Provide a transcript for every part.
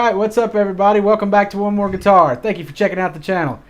Alright, what's up everybody? Welcome back to One More Guitar. Thank you for checking out the channel.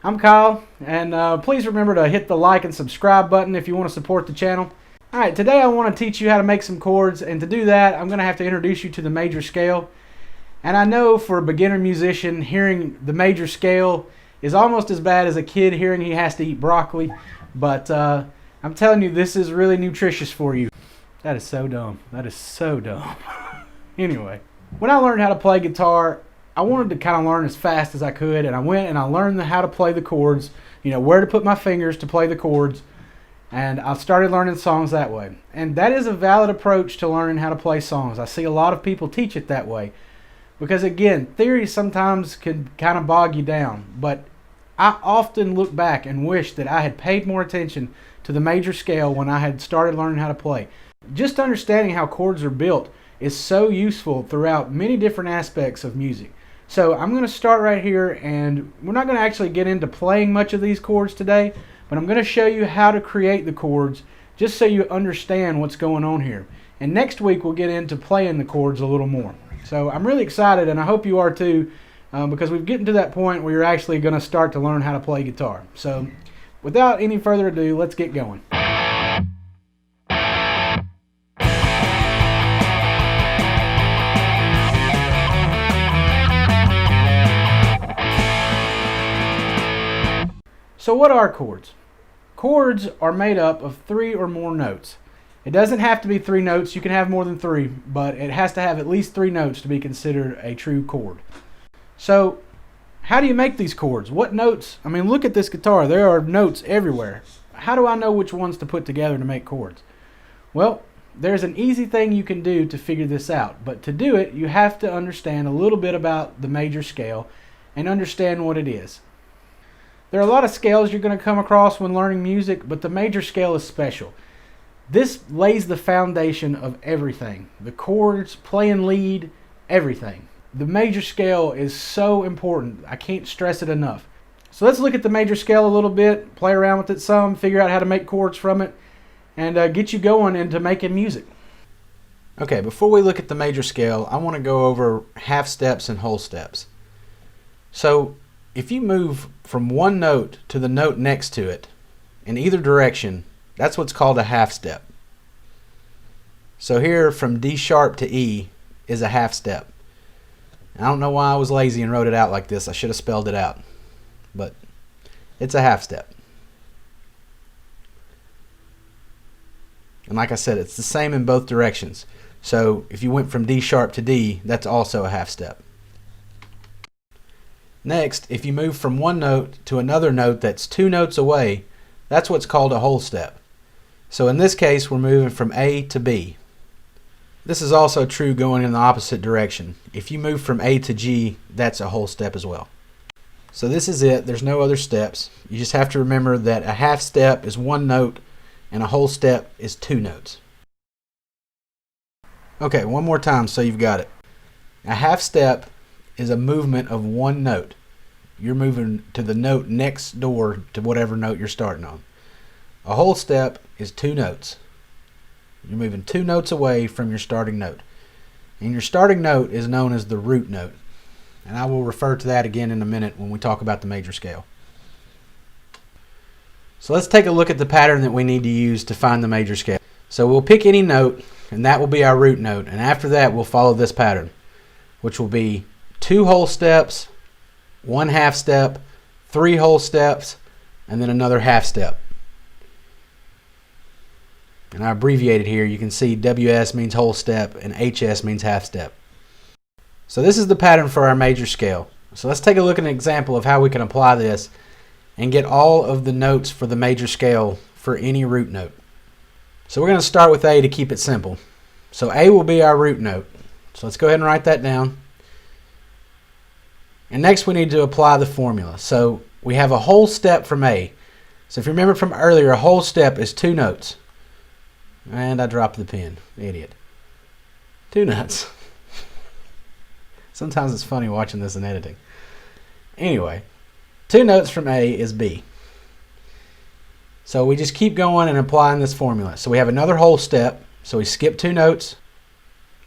I'm Kyle, and please remember to hit the like and subscribe button if you want to support the channel. Alright, today I want to teach you how to make some chords, and to do that I'm going to have to introduce you to the major scale. And I know for a beginner musician, hearing the major scale is almost as bad as a kid hearing he has to eat broccoli, but I'm telling you, this is really nutritious for you. That is so dumb. That is so dumb. Anyway. When I learned how to play guitar, I wanted to kind of learn as fast as I could, and I went and I learned how to play the chords, where to put my fingers to play the chords, and I started learning songs that way. And that is a valid approach to learning how to play songs. I see a lot of people teach it that way because, again, theory sometimes can kind of bog you down, but I often look back and wish that I had paid more attention to the major scale when I had started learning how to play. Just understanding how chords are built is so useful throughout many different aspects of music. So I'm going to start right here, and we're not going to actually get into playing much of these chords today, but I'm going to show you how to create the chords just so you understand what's going on here. And next week we'll get into playing the chords a little more. So I'm really excited, and I hope you are too, because we're getting to that point where you're actually going to start to learn how to play guitar. So without any further ado, let's get going. So what are chords? Chords are made up of 3 or more notes. It doesn't have to be 3 notes, you can have more than 3, but it has to have at least 3 notes to be considered a true chord. So how do you make these chords? What notes? I mean, look at this guitar, there are notes everywhere. How do I know which ones to put together to make chords? Well, there's an easy thing you can do to figure this out, but to do it you have to understand a little bit about the major scale and understand what it is. There are a lot of scales you're going to come across when learning music, but the major scale is special. This lays the foundation of everything. The chords, playing lead, everything. The major scale is so important. I can't stress it enough. So let's look at the major scale a little bit, play around with it some, figure out how to make chords from it, and get you going into making music. Okay, before we look at the major scale, I want to go over half steps and whole steps. So if you move from one note to the note next to it in either direction, that's what's called a half step. So here from D sharp to E is a half step. I don't know why I was lazy and wrote it out like this. I should have spelled it out. But it's a half step. And like I said, it's the same in both directions. So if you went from D sharp to D, that's also a half step. Next, if you move from one note to another note that's 2 notes away, that's what's called a whole step. So in this case, we're moving from A to B. This is also true going in the opposite direction. If you move from A to G, that's a whole step as well. So this is it. There's no other steps. You just have to remember that a half step is 1 note and a whole step is 2 notes. Okay, one more time so you've got it. A half step is a movement of 1 note. You're moving to the note next door to whatever note you're starting on. A whole step is 2 notes. You're moving 2 notes away from your starting note. And your starting note is known as the root note. And I will refer to that again in a minute when we talk about the major scale. So let's take a look at the pattern that we need to use to find the major scale. So we'll pick any note, and that will be our root note. And after that, we'll follow this pattern, which will be 2 whole steps, 1 half step, 3 whole steps, and then another half step. And I abbreviated here. You can see WS means whole step and HS means half step. So this is the pattern for our major scale. So let's take a look at an example of how we can apply this and get all of the notes for the major scale for any root note. So we're going to start with A to keep it simple. So A will be our root note. So let's go ahead and write that down. And next we need to apply the formula. So we have a whole step from A. So if you remember from earlier, a whole step is 2 notes. And I dropped the pen, idiot. 2 notes. Sometimes it's funny watching this in editing. Anyway, 2 notes from A is B. So we just keep going and applying this formula. So we have another whole step. So we skip 2 notes.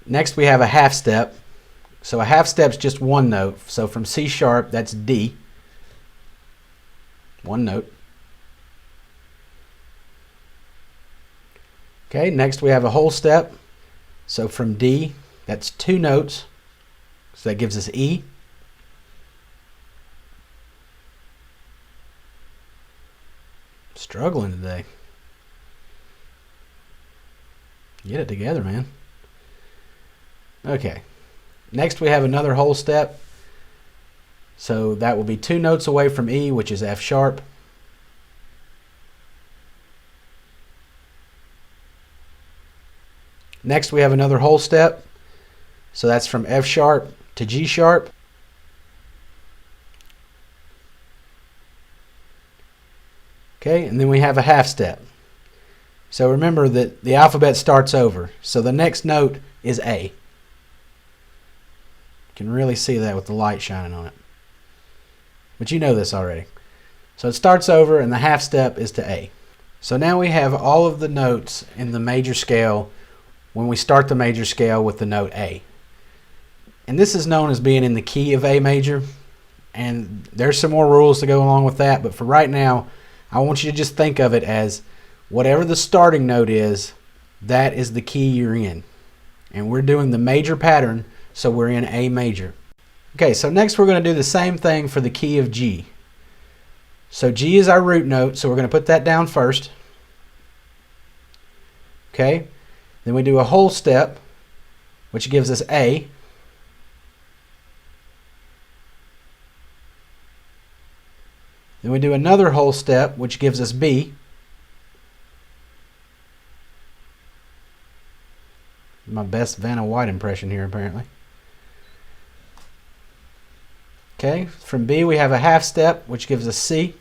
Next we have a half step. So a half step's just one note. So from C sharp, that's D. One note. Okay, next we have a whole step. So from D, that's two notes. So that gives us E. Struggling today. Get it together, man. Okay. Next we have another whole step. So that will be two notes away from E, which is F sharp. Next we have another whole step. So that's from F sharp to G sharp. Okay, and then we have a half step. So remember that the alphabet starts over. So the next note is A. You can really see that with the light shining on it. But you know this already. So it starts over and the half step is to A. So now we have all of the notes in the major scale when we start the major scale with the note A. And this is known as being in the key of A major. And there's some more rules to go along with that, but for right now, I want you to just think of it as whatever the starting note is, that is the key you're in. And we're doing the major pattern, so we're in A major. Okay, so next we're going to do the same thing for the key of G. So G is our root note, so we're going to put that down first. Okay, then we do a whole step, which gives us A. Then we do another whole step, which gives us B. My best Vanna White impression here, apparently. Okay, from B we have a half step, which gives us C.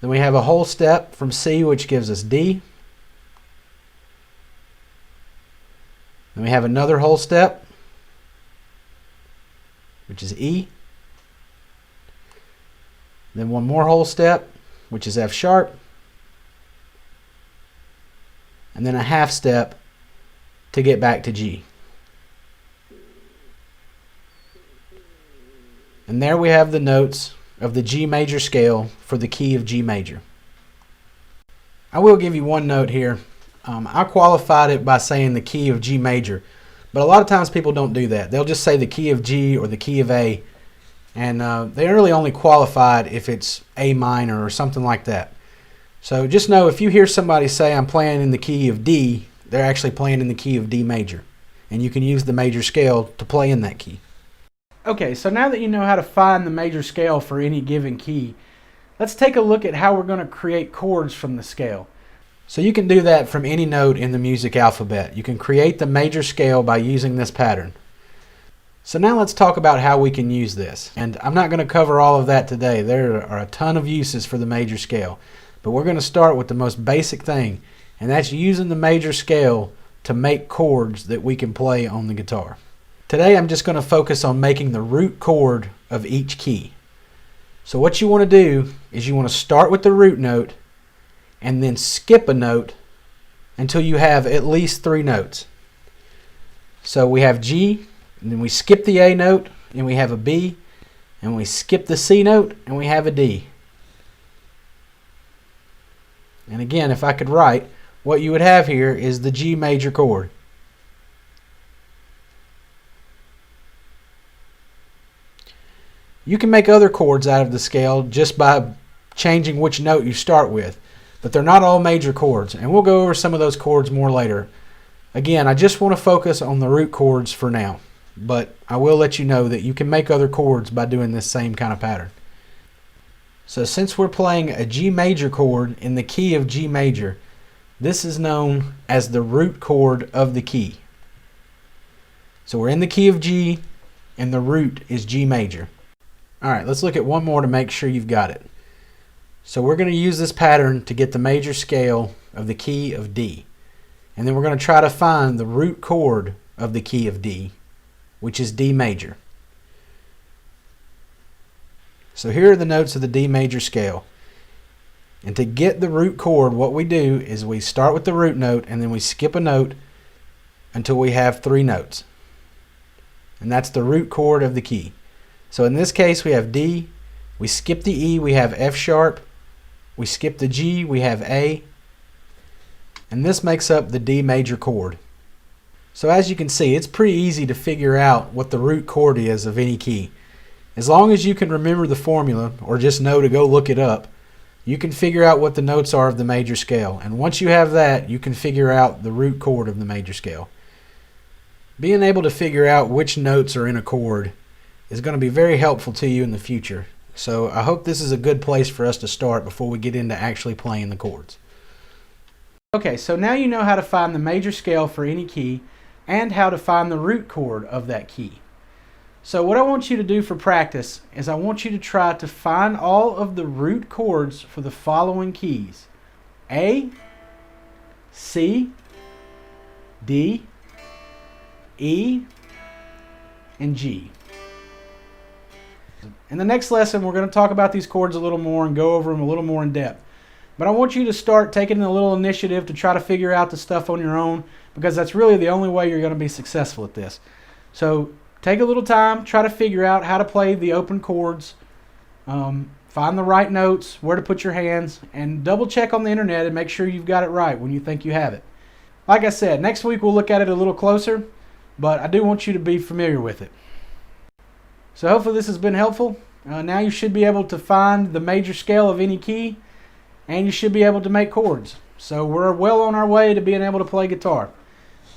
Then we have a whole step from C, which gives us D. Then we have another whole step, which is E. Then one more whole step, which is F sharp. And then a half step to get back to G. And there we have the notes of the G major scale for the key of G major. I will give you one note here. I qualified it by saying the key of G major, but a lot of times people don't do that. They'll just say the key of G or the key of A, and they're really only qualified if it's A minor or something like that. So just know if you hear somebody say I'm playing in the key of D, they're actually playing in the key of D major, and you can use the major scale to play in that key. Okay, so now that you know how to find the major scale for any given key, let's take a look at how we're going to create chords from the scale. So you can do that from any note in the music alphabet. You can create the major scale by using this pattern. So now let's talk about how we can use this. And I'm not going to cover all of that today. There are a ton of uses for the major scale. But we're going to start with the most basic thing, and that's using the major scale to make chords that we can play on the guitar. Today I'm just going to focus on making the root chord of each key. So what you want to do is you want to start with the root note and then skip a note until you have at least 3 notes. So we have G, and then we skip the A note, and we have a B, and we skip the C note, and we have a D. And again, if I could write, what you would have here is the G major chord. You can make other chords out of the scale just by changing which note you start with, but they're not all major chords, and we'll go over some of those chords more later. Again, I just want to focus on the root chords for now, but I will let you know that you can make other chords by doing this same kind of pattern. So since we're playing a G major chord in the key of G major, this is known as the root chord of the key. So we're in the key of G, and the root is G major. Alright, let's look at one more to make sure you've got it. So we're going to use this pattern to get the major scale of the key of D. And then we're going to try to find the root chord of the key of D, which is D major. So here are the notes of the D major scale. And to get the root chord, what we do is we start with the root note and then we skip a note until we have 3 notes. and that's the root chord of the key. So in this case we have D, we skip the E, we have F sharp, we skip the G, we have A, and this makes up the D major chord. So as you can see, it's pretty easy to figure out what the root chord is of any key. As long as you can remember the formula, or just know to go look it up, you can figure out what the notes are of the major scale. And once you have that, you can figure out the root chord of the major scale. Being able to figure out which notes are in a chord is going to be very helpful to you in the future. So I hope this is a good place for us to start before we get into actually playing the chords. Okay, so now you know how to find the major scale for any key and how to find the root chord of that key. So what I want you to do for practice is I want you to try to find all of the root chords for the following keys: A, C, D, E, and G. In the next lesson, we're going to talk about these chords a little more and go over them a little more in depth. But I want you to start taking a little initiative to try to figure out the stuff on your own, because that's really the only way you're going to be successful at this. So take a little time, try to figure out how to play the open chords, find the right notes, where to put your hands, and double check on the internet and make sure you've got it right when you think you have it. Like I said, next week we'll look at it a little closer, but I do want you to be familiar with it. So hopefully this has been helpful. Now you should be able to find the major scale of any key, and you should be able to make chords. So we're well on our way to being able to play guitar.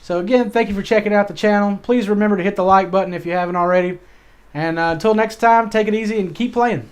So again, thank you for checking out the channel. Please remember to hit the like button if you haven't already. And until next time, take it easy and keep playing.